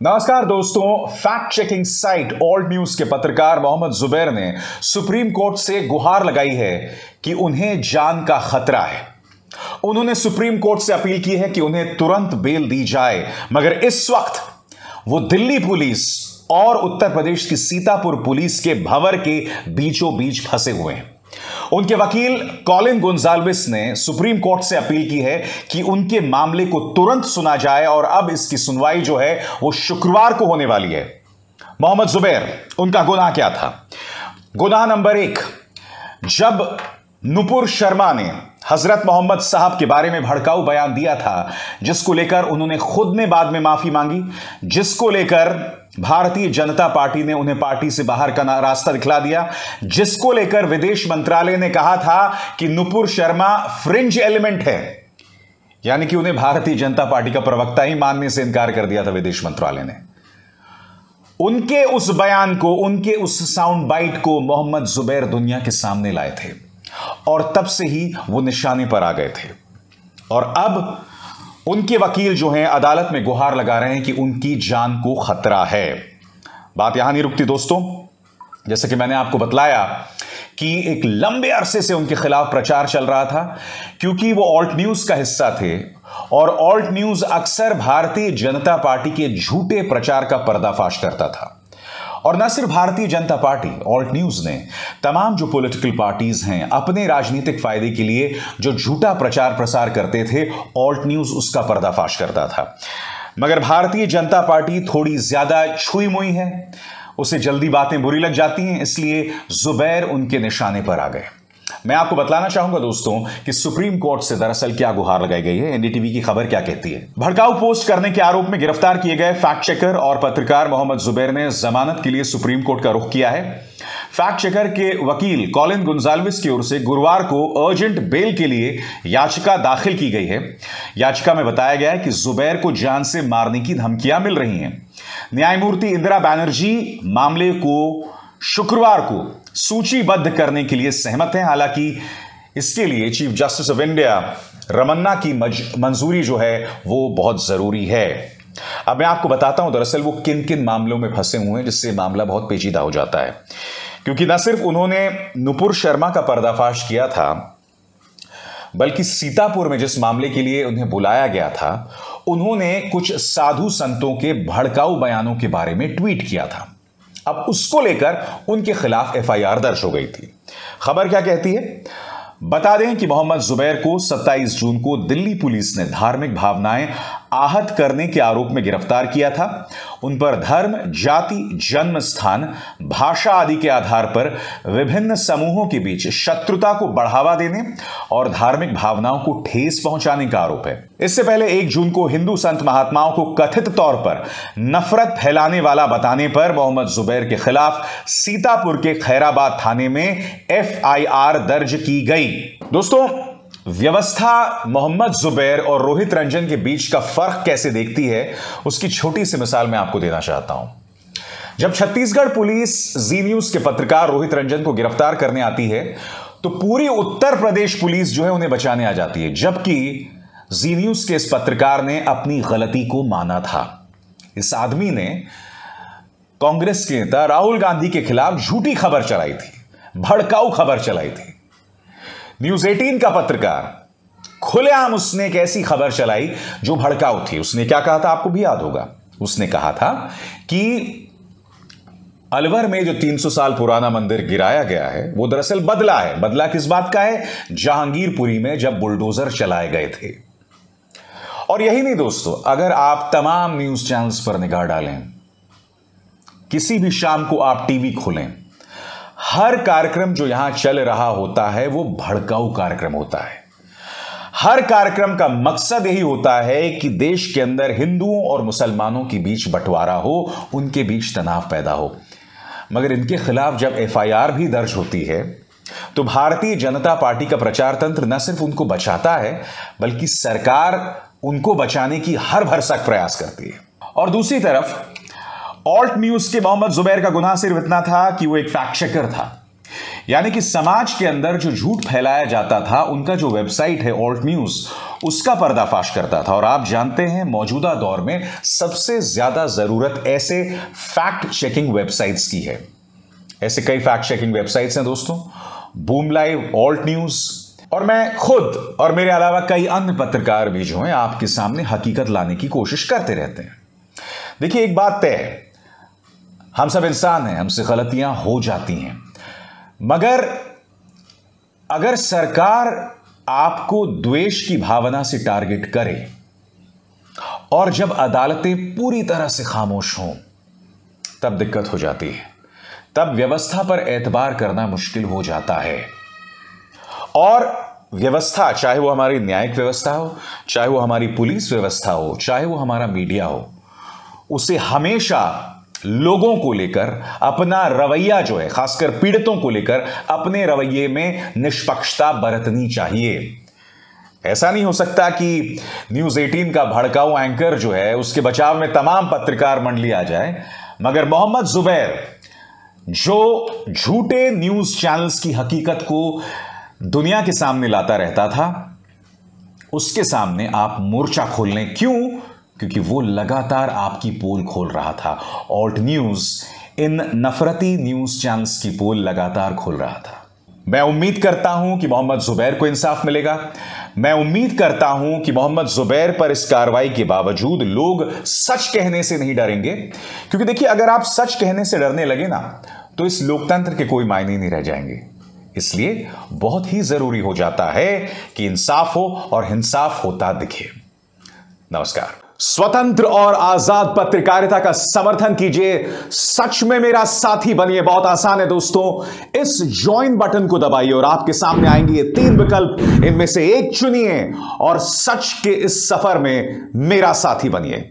नमस्कार दोस्तों, fact checking site alt news के पत्रकार मोहम्मद जुबैर ने सुप्रीम कोर्ट से गुहार लगाई है कि उन्हें जान का खतरा है। उन्होंने सुप्रीम कोर्ट से अपील की है कि उन्हें तुरंत बेल दी जाए, मगर इस वक्त वो दिल्ली पुलिस और उत्तर प्रदेश की सीतापुर पुलिस के भंवर के बीचों बीच फंसे हुए हैं। उनके वकील कॉलिन गोंजाल्विस ने सुप्रीम कोर्ट से अपील की है कि उनके मामले को तुरंत सुना जाए और अब इसकी सुनवाई जो है वो शुक्रवार को होने वाली है। मोहम्मद जुबैर, उनका गुनाह क्या था? गुनाह नंबर 1, जब नुपुर शर्मा ने हजरत मोहम्मद साहब के बारे में भड़काऊ बयान दिया था, जिसको लेकर उन्होंने खुद ने बाद में माफी मांगी, जिसको लेकर भारतीय जनता पार्टी ने उन्हें पार्टी से बाहर का रास्ता दिखला दिया, जिसको लेकर विदेश मंत्रालय ने कहा था कि नुपुर शर्मा फ्रिंज एलिमेंट है, यानी कि उन्हें भारतीय जनता पार्टी का प्रवक्ता ही मानने से इनकार कर दिया था विदेश मंत्रालय ने। उनके उस बयान को, उनके उस साउंड बाइट को मोहम्मद जुबैर दुनिया के सामने लाए थे और तब से ही वो निशाने पर आ गए थे। और अब उनके वकील जो हैं अदालत में गुहार लगा रहे हैं कि उनकी जान को खतरा है। बात यहां नहीं रुकती दोस्तों, जैसे कि मैंने आपको बतलाया कि एक लंबे अरसे से उनके खिलाफ प्रचार चल रहा था, क्योंकि वो ऑल्ट न्यूज का हिस्सा थे और ऑल्ट न्यूज अक्सर भारतीय जनता पार्टी के झूठे प्रचार का पर्दाफाश करता था। और न सिर्फ Bharatiya Janata party, alt news ने तमाम जो पॉलिटिकल पार्टीज हैं अपने राजनीतिक फायदे के लिए जो झूठा प्रचार प्रसार करते थे, ऑल्ट न्यूज उसका पर्दाफाश करता था। मगर भारतीय जनता पार्टी थोड़ी ज्यादा छुई मुई है, उसे जल्दी बातें बुरी लग जाती हैं, इसलिए जुबैर उनके निशाने पर आ गए। मैं आपको बतलाना चाहूंगा दोस्तों कि सुप्रीम कोर्ट से दरअसल क्या गुहार लगाई गई है, एनडीटीवी की खबर क्या कहती है। भड़काऊ पोस्ट करने के आरोप में गिरफ्तार किए गए फैक्ट चेकर और पत्रकार मोहम्मद जुबैर ने जमानत के लिए सुप्रीम कोर्ट का रुख किया है। फैक्ट चेकर के वकील कॉलिन गोंजाल्विस की ओर से गुरुवार को अर्जेंट बेल के लिए याचिका दाखिल की गई है। याचिका में बताया गया है कि जुबैर को जान से मारने की धमकियां मिल रही हैं। न्यायमूर्ति इंदिरा बनर्जी मामले को शुक्रवार को सूचीबद्ध करने के लिए सहमत हैं। हालांकि इसके लिए chief justice of India Ramana की मंजूरी जो है वो बहुत जरूरी है। अब मैं आपको बताता हूं दरअसल वो किन किन मामलों में फंसे हुए हैं, जिससे मामला बहुत पेचीदा हो जाता है। क्योंकि न सिर्फ उन्होंने नुपुर शर्मा का पर्दाफाश किया था, बल्कि सीतापुर में जिस मामले के लिए उन्हें बुलाया गया था, उन्होंने कुछ साधु संतों के भड़काऊ बयानों के बारे में ट्वीट किया था। अब उसको लेकर उनके खिलाफ एफआईआर दर्ज हो गई थी। खबर क्या कहती है? बता दें कि मोहम्मद जुबैर को 27 जून को दिल्ली पुलिस ने धार्मिक भावनाएं आहत करने के आरोप में गिरफ्तार किया था। उन पर धर्म, जाति, जन्म स्थान, भाषा आदि के आधार पर विभिन्न समूहों के बीच शत्रुता को बढ़ावा देने और धार्मिक भावनाओं को ठेस पहुंचाने का आरोप है। इससे पहले 1 जून को हिंदू संत महात्माओं को कथित तौर पर नफरत फैलाने वाला बताने पर मोहम्मद जुबैर के खिलाफ सीतापुर के खैराबाद थाने में एफआईआर दर्ज की गई। दोस्तों, व्यवस्था मोहम्मद जुबैर और रोहित रंजन के बीच का फर्क कैसे देखती है, उसकी छोटी सी मिसाल मैं आपको देना चाहता हूं। जब छत्तीसगढ़ पुलिस जी न्यूज के पत्रकार रोहित रंजन को गिरफ्तार करने आती है, तो पूरी उत्तर प्रदेश पुलिस जो है उन्हें बचाने आ जाती है, जबकि जी न्यूज के इस पत्रकार ने अपनी गलती को माना था। इस आदमी ने कांग्रेस के नेता राहुल गांधी के खिलाफ झूठी खबर चलाई थी, भड़काऊ खबर चलाई थी। न्यूज 18 का पत्रकार खुलेआम उसने एक ऐसी खबर चलाई जो भड़काऊ थी। उसने क्या कहा था आपको भी याद होगा। उसने कहा था कि अलवर में जो 300 साल पुराना मंदिर गिराया गया है वो दरअसल बदला है। बदला किस बात का है? जहांगीरपुरी में जब बुलडोजर चलाए गए थे। और यही नहीं दोस्तों, अगर आप तमाम न्यूज चैनल्स पर निगाह डालें, किसी भी शाम को आप टीवी खोलें, हर कार्यक्रम जो यहां चल रहा होता है वो भड़काऊ कार्यक्रम होता है। हर कार्यक्रम का मकसद यही होता है कि देश के अंदर हिंदुओं और मुसलमानों के बीच बंटवारा हो, उनके बीच तनाव पैदा हो। मगर इनके खिलाफ जब एफआईआर भी दर्ज होती है तो भारतीय जनता पार्टी का प्रचार तंत्र न सिर्फ उनको बचाता है, बल्कि सरकार उनको बचाने की हर भरसक प्रयास करती है। और दूसरी तरफ ऑल्ट न्यूज के मोहम्मद जुबैर का गुनाह सिर्फ इतना था कि वो एक फैक्ट चेकर था, यानी कि समाज के अंदर जो झूठ फैलाया जाता था, उनका जो वेबसाइट है ऑल्ट न्यूज, उसका पर्दाफाश करता था। और आप जानते हैं मौजूदा दौर में सबसे ज्यादा जरूरत ऐसे फैक्ट चेकिंग वेबसाइट्स की है। ऐसे कई फैक्ट चेकिंग वेबसाइट्स हैं दोस्तों, बूम लाइव, ऑल्ट न्यूज, और मैं खुद और मेरे अलावा कई अन्य पत्रकार भी जो हैं आपके सामने हकीकत लाने की कोशिश करते रहते हैं। देखिए, एक बात तय है, हम सब इंसान हैं, हमसे गलतियां हो जाती हैं, मगर अगर सरकार आपको द्वेष की भावना से टारगेट करे और जब अदालतें पूरी तरह से खामोश हों, तब दिक्कत हो जाती है। तब व्यवस्था पर एतबार करना मुश्किल हो जाता है। और व्यवस्था, चाहे वो हमारी न्यायिक व्यवस्था हो, चाहे वो हमारी पुलिस व्यवस्था हो, चाहे वो हमारा मीडिया हो, उसे हमेशा लोगों को लेकर अपना रवैया जो है, खासकर पीड़ितों को लेकर अपने रवैये में निष्पक्षता बरतनी चाहिए। ऐसा नहीं हो सकता कि न्यूज 18 का भड़काऊ एंकर जो है उसके बचाव में तमाम पत्रकार मंडली आ जाए, मगर मोहम्मद जुबैर जो झूठे न्यूज चैनल्स की हकीकत को दुनिया के सामने लाता रहता था, उसके सामने आप मोर्चा खोल लें। क्यों? क्योंकि वो लगातार आपकी पोल खोल रहा था। ऑल्ट न्यूज इन नफरती न्यूज चैनल्स की पोल लगातार खोल रहा था। मैं उम्मीद करता हूं कि मोहम्मद जुबैर को इंसाफ मिलेगा। मैं उम्मीद करता हूं कि मोहम्मद जुबैर पर इस कार्रवाई के बावजूद लोग सच कहने से नहीं डरेंगे, क्योंकि देखिए, अगर आप सच कहने से डरने लगे ना, तो इस लोकतंत्र के कोई मायने नहीं रह जाएंगे। इसलिए बहुत ही जरूरी हो जाता है कि इंसाफ हो और इंसाफ होता दिखे। नमस्कार। स्वतंत्र और आजाद पत्रकारिता का समर्थन कीजिए, सच में मेरा साथी बनिए। बहुत आसान है दोस्तों, इस ज्वाइन बटन को दबाइए और आपके सामने आएंगे ये 3 विकल्प, इनमें से एक चुनिए और सच के इस सफर में मेरा साथी बनिए।